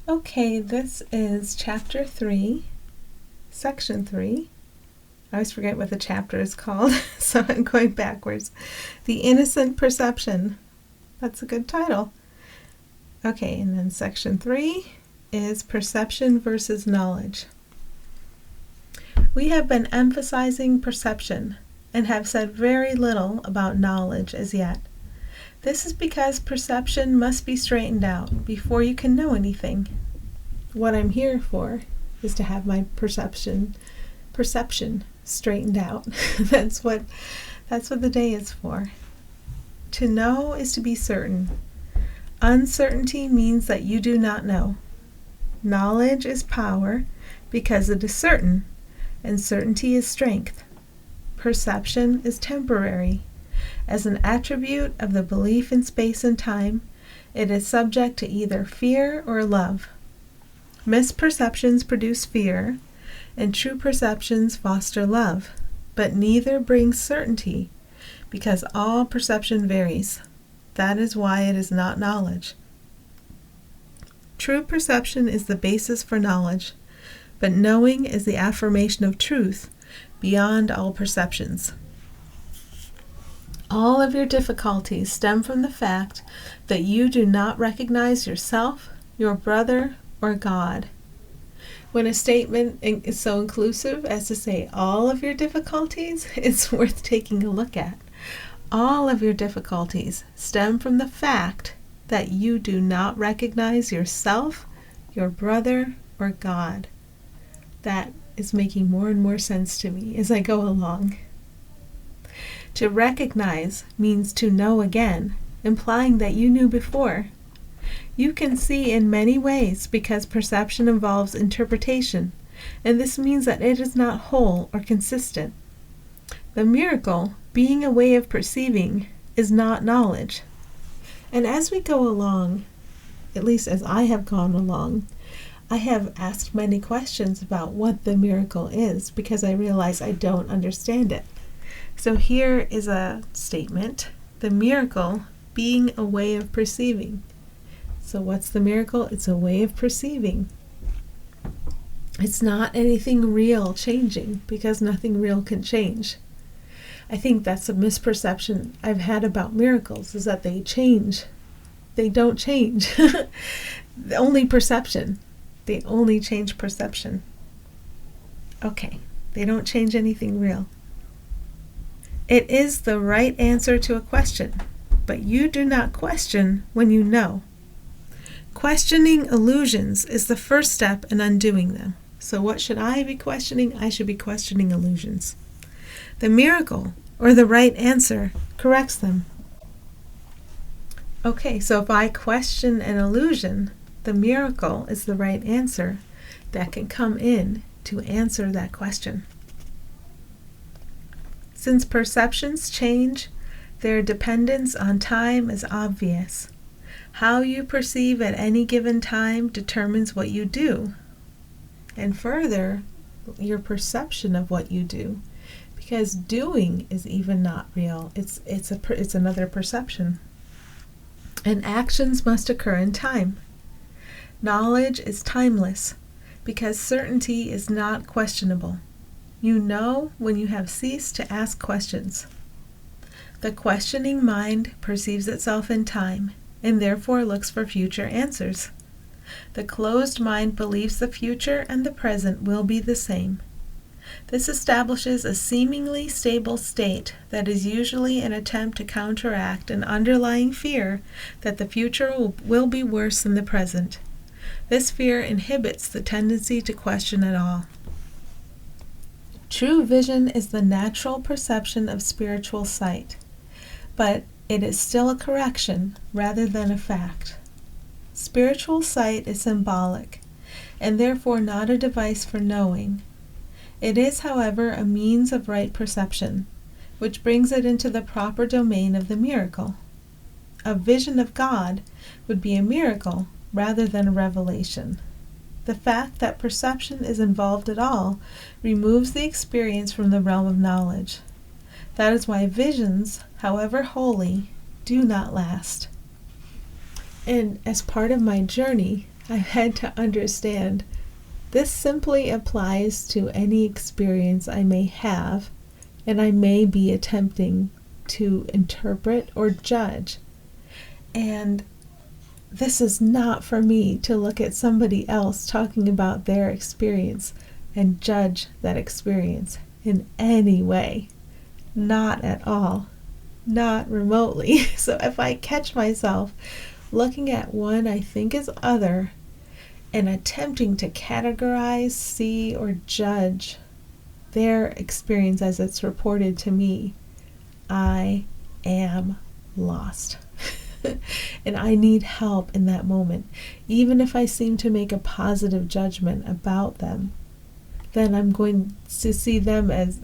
Okay, this is Chapter 3, Section 3. I always forget what the chapter is called, so I'm going backwards. The Innocent Perception. That's a good title. Okay, and then Section 3 is Perception versus Knowledge. We have been emphasizing perception and have said very little about knowledge as yet. This is because perception must be straightened out before you can know anything. What I'm here for is to have my perception straightened out. That's what the day is for. To know is to be certain. Uncertainty means that you do not know. Knowledge is power because it is certain, and certainty is strength. Perception is temporary. As an attribute of the belief in space and time, it is subject to either fear or love. Misperceptions produce fear, and true perceptions foster love, but neither brings certainty, because all perception varies. That is why it is not knowledge. True perception is the basis for knowledge, but knowing is the affirmation of truth beyond all perceptions. All of your difficulties stem from the fact that you do not recognize yourself, your brother, or God. When a statement is so inclusive as to say all of your difficulties, it's worth taking a look at. All of your difficulties stem from the fact that you do not recognize yourself, your brother, or God. That is making more and more sense to me as I go along. To recognize means to know again, implying that you knew before. You can see in many ways because perception involves interpretation, and this means that it is not whole or consistent. The miracle, being a way of perceiving, is not knowledge. And as we go along, at least as I have gone along, I have asked many questions about what the miracle is because I realize I don't understand it. So here is a statement: the miracle being a way of perceiving. So what's the miracle? It's a way of perceiving. It's not anything real changing, because nothing real can change. I think that's a misperception I've had about miracles, is that they change. They don't change. Only perception. They only change perception. Okay, they don't change anything real. It is the right answer to a question, but you do not question when you know. Questioning illusions is the first step in undoing them. So what should I be questioning? I should be questioning illusions. The miracle, or the right answer, corrects them. Okay, so if I question an illusion, the miracle is the right answer that can come in to answer that question. Since perceptions change, their dependence on time is obvious. How you perceive at any given time determines what you do, and further, your perception of what you do, because doing is even not real. It's another perception. And actions must occur in time. Knowledge is timeless, because certainty is not questionable. You know when you have ceased to ask questions. The questioning mind perceives itself in time, and therefore looks for future answers. The closed mind believes the future and the present will be the same. This establishes a seemingly stable state that is usually an attempt to counteract an underlying fear that the future will be worse than the present. This fear inhibits the tendency to question at all. True vision is the natural perception of spiritual sight, but it is still a correction rather than a fact. Spiritual sight is symbolic, and therefore not a device for knowing. It is, however, a means of right perception, which brings it into the proper domain of the miracle. A vision of God would be a miracle rather than a revelation. The fact that perception is involved at all removes the experience from the realm of knowledge. That is why visions, however holy, do not last. And as part of my journey, I've had to understand this simply applies to any experience I may have, and I may be attempting to interpret or judge. And this is not for me to look at somebody else talking about their experience and judge that experience in any way. Not at all. Not remotely. So if I catch myself looking at one I think is other and attempting to categorize, see, or judge their experience as it's reported to me, I am lost. And I need help in that moment. Even if I seem to make a positive judgment about them, then I'm going to see them as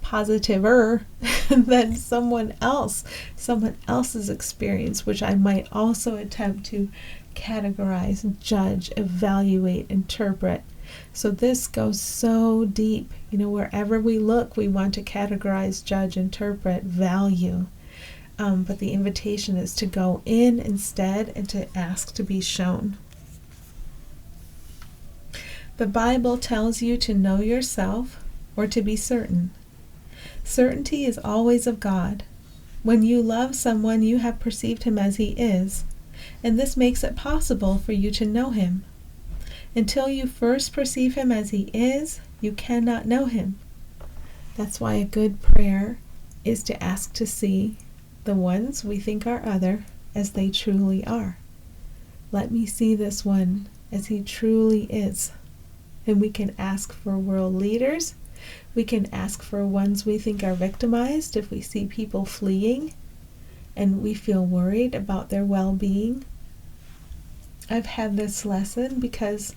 positiver than someone else's experience, which I might also attempt to categorize, judge, evaluate, interpret. So this goes so deep. Wherever we look, we want to categorize, judge, interpret, value. But the invitation is to go in instead and to ask to be shown. The Bible tells you to know yourself or to be certain. Certainty is always of God. When you love someone, you have perceived him as he is, and this makes it possible for you to know him. Until you first perceive him as he is, you cannot know him. That's why a good prayer is to ask to see the ones we think are other as they truly are. Let me see this one as he truly is. And we can ask for world leaders. We can ask for ones we think are victimized if we see people fleeing and we feel worried about their well-being. I've had this lesson because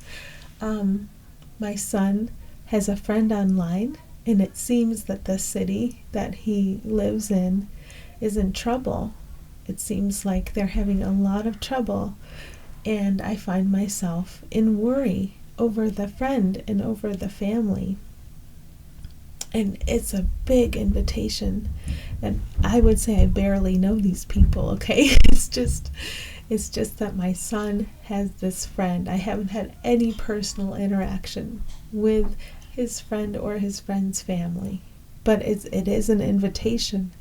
my son has a friend online, and it seems that the city that he lives in is in trouble. It seems like they're having a lot of trouble, and I find myself in worry over the friend and over the family. And it's a big invitation. And I would say I barely know these people, okay? It's just that my son has this friend. I haven't had any personal interaction with his friend or his friend's family. But it is an invitation.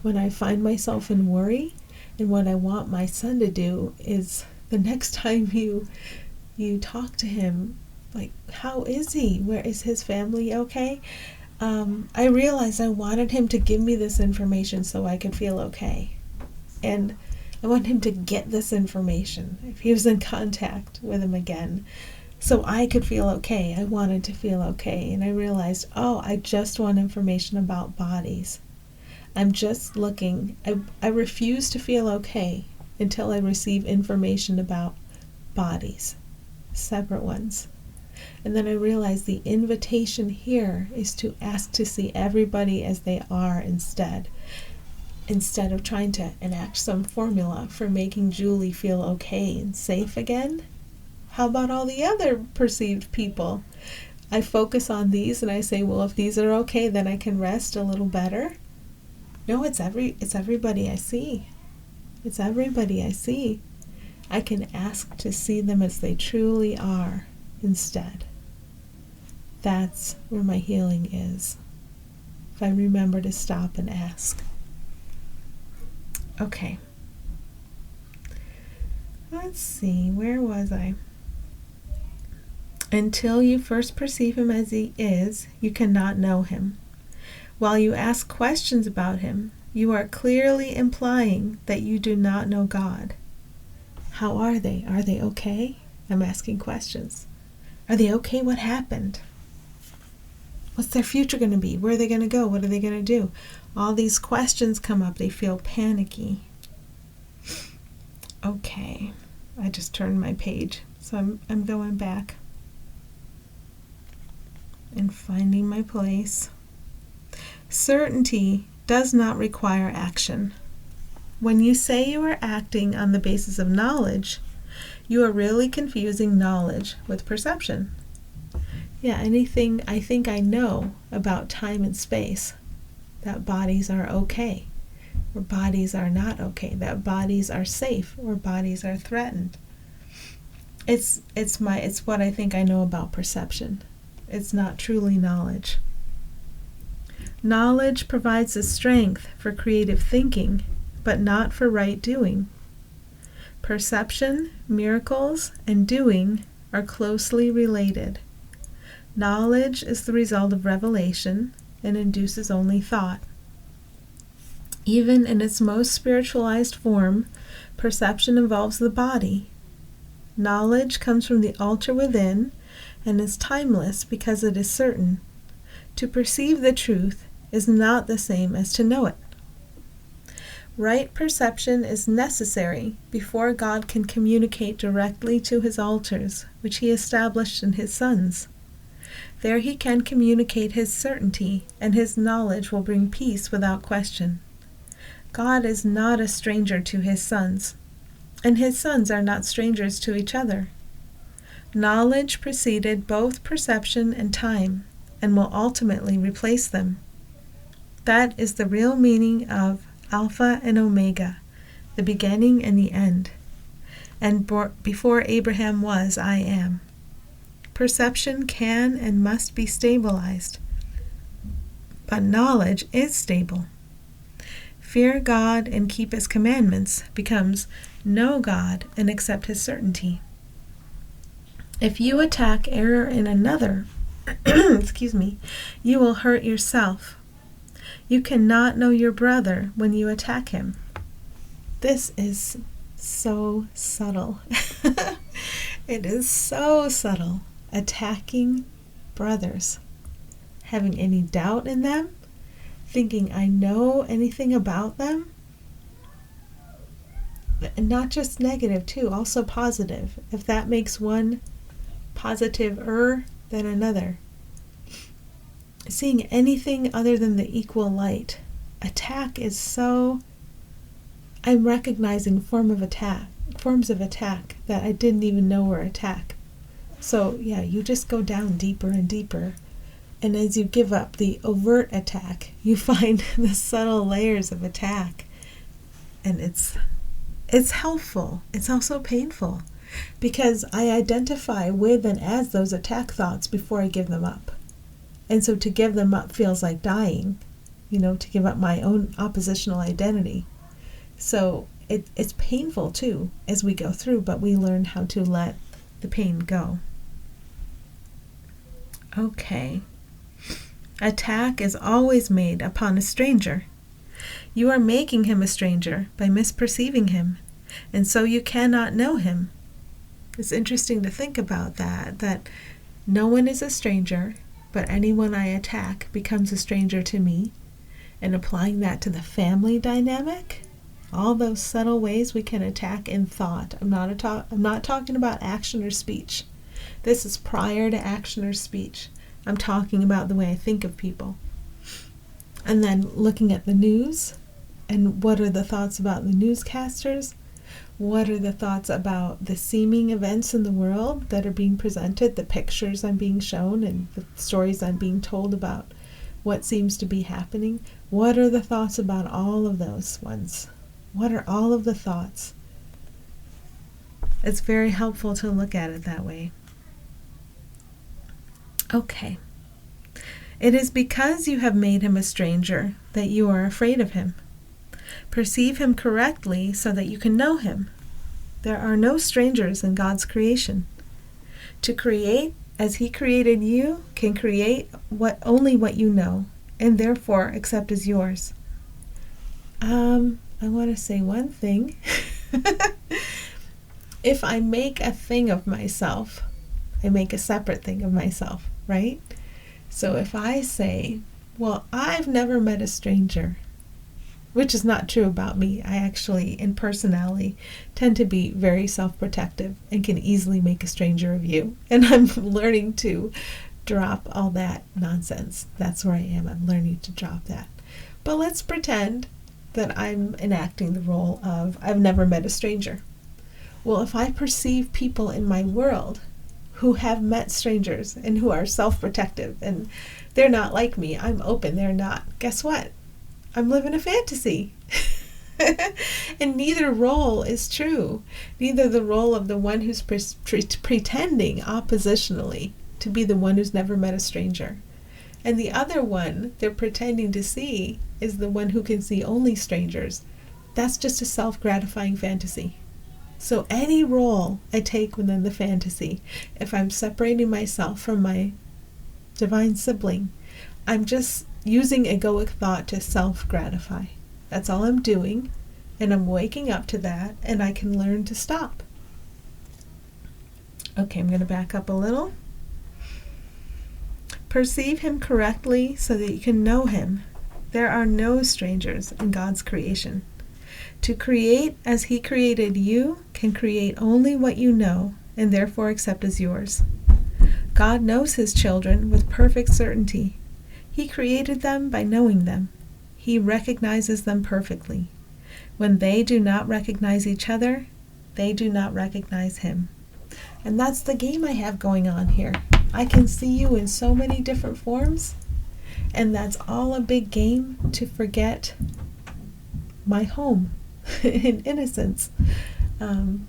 When I find myself in worry, and what I want my son to do is the next time you talk to him, like, how is he? Where is his family okay? I realized I wanted him to give me this information so I could feel okay. And I want him to get this information if he was in contact with him again, so I could feel okay. I wanted to feel okay. And I realized, I just want information about bodies. I'm just looking. I refuse to feel okay until I receive information about bodies, separate ones. And then I realized the invitation here is to ask to see everybody as they are instead of trying to enact some formula for making Julie feel okay and safe again. How about all the other perceived people? I focus on these and I say, well, if these are okay, then I can rest a little better. No, it's everybody I see. It's everybody I see. I can ask to see them as they truly are instead. That's where my healing is, if I remember to stop and ask. Okay. Let's see, where was I? Until you first perceive him as he is, you cannot know him. While you ask questions about him, you are clearly implying that you do not know God. How are they? Are they okay? I'm asking questions. Are they okay? What happened? What's their future going to be? Where are they going to go? What are they going to do? All these questions come up. They feel panicky. Okay. I just turned my page. So I'm going back and finding my place. Certainty does not require action. When you say you are acting on the basis of knowledge, you are really confusing knowledge with perception. Yeah, anything I think I know about time and space, that bodies are okay, or bodies are not okay, that bodies are safe, or bodies are threatened. It's what I think I know about perception. It's not truly knowledge. Knowledge provides the strength for creative thinking, but not for right doing. Perception, miracles, and doing are closely related. Knowledge is the result of revelation and induces only thought. Even in its most spiritualized form, perception involves the body. Knowledge comes from the altar within and is timeless because it is certain. To perceive the truth is not the same as to know it. Right perception is necessary before God can communicate directly to his altars, which he established in his sons. There he can communicate his certainty, and his knowledge will bring peace without question. God is not a stranger to his sons, and his sons are not strangers to each other. Knowledge preceded both perception and time, and will ultimately replace them. That is the real meaning of Alpha and Omega, the beginning and the end. And before Abraham was, I am. Perception can and must be stabilized, but knowledge is stable. Fear God and keep his commandments becomes know God and accept his certainty. If you attack error in another, you will hurt yourself. You cannot know your brother when you attack him. This is so subtle. It is so subtle. Attacking brothers. Having any doubt in them. Thinking I know anything about them. And not just negative too, also positive. If that makes one positive-er than another. Seeing anything other than the equal light. Attack is so... I'm recognizing forms of attack that I didn't even know were attack. So yeah, you just go down deeper and deeper. And as you give up the overt attack, you find the subtle layers of attack. And it's helpful. It's also painful. Because I identify with and as those attack thoughts before I give them up. And so to give them up feels like dying, to give up my own oppositional identity. So it's painful too as we go through, but we learn how to let the pain go. Okay. Attack is always made upon a stranger. You are making him a stranger by misperceiving him, and so you cannot know him. It's interesting to think about that no one is a stranger, but anyone I attack becomes a stranger to me. And applying that to the family dynamic, all those subtle ways we can attack in thought. I'm not talking about action or speech. This is prior to action or speech. I'm talking about the way I think of people. And then looking at the news, and what are the thoughts about the newscasters? What are the thoughts about the seeming events in the world that are being presented, the pictures I'm being shown, and the stories I'm being told about what seems to be happening? What are the thoughts about all of those ones? What are all of the thoughts? It's very helpful to look at it that way. Okay. It is because you have made him a stranger that you are afraid of him. Perceive him correctly so that you can know him. There are no strangers in God's creation. To create as he created you can create only what you know, and therefore accept as yours. I want to say one thing. If I make a thing of myself, I make a separate thing of myself, right? So if I say, well, I've never met a stranger, which is not true about me. I actually, in personality, tend to be very self-protective and can easily make a stranger of you. And I'm learning to drop all that nonsense. That's where I am. I'm learning to drop that. But let's pretend that I'm enacting the role of I've never met a stranger. Well, if I perceive people in my world who have met strangers and who are self-protective and they're not like me, I'm open, they're not, guess what? I'm living a fantasy. And neither role is true. Neither the role of the one who's pretending oppositionally to be the one who's never met a stranger, and the other one they're pretending to see is the one who can see only strangers. That's just a self-gratifying fantasy. So any role I take within the fantasy, if I'm separating myself from my divine sibling, I'm just using egoic thought to self-gratify. That's all I'm doing, and I'm waking up to that, and I can learn to stop. Okay, I'm going to back up a little. Perceive him correctly so that you can know him. There are no strangers in God's creation. To create as he created you can create only what you know and therefore accept as yours. God knows his children with perfect certainty. He created them by knowing them. He recognizes them perfectly. When they do not recognize each other, they do not recognize him. And that's the game I have going on here. I can see you in so many different forms, and that's all a big game to forget my home in innocence.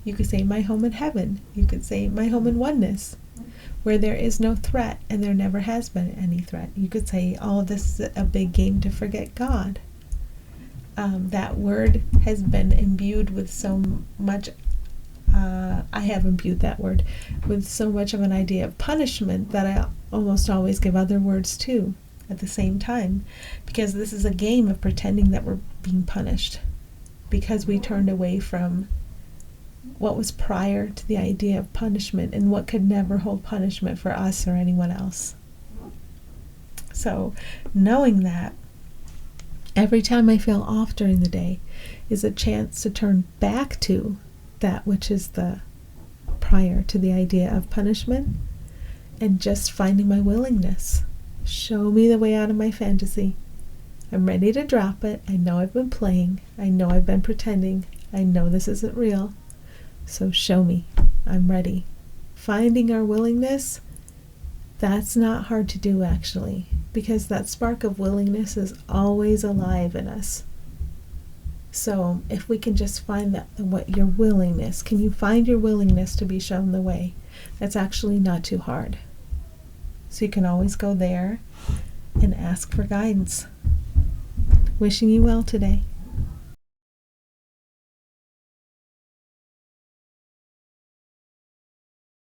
You could say my home in heaven. You could say my home in oneness, where there is no threat and there never has been any threat. You could say all of this is a big game to forget God. That word has been imbued with so much, I have imbued that word with so much of an idea of punishment that I almost always give other words too at the same time, because this is a game of pretending that we're being punished because we turned away from what was prior to the idea of punishment and what could never hold punishment for us or anyone else. So knowing that, every time I feel off during the day is a chance to turn back to that which is the prior to the idea of punishment, and just finding my willingness. Show me the way out of my fantasy. I'm ready to drop it. I know I've been playing. I know I've been pretending. I know this isn't real. So show me. I'm ready. Finding our willingness, that's not hard to do actually, because that spark of willingness is always alive in us. So if we can just find that, what your willingness, can you find your willingness to be shown the way? That's actually not too hard. So you can always go there and ask for guidance. Wishing you well today.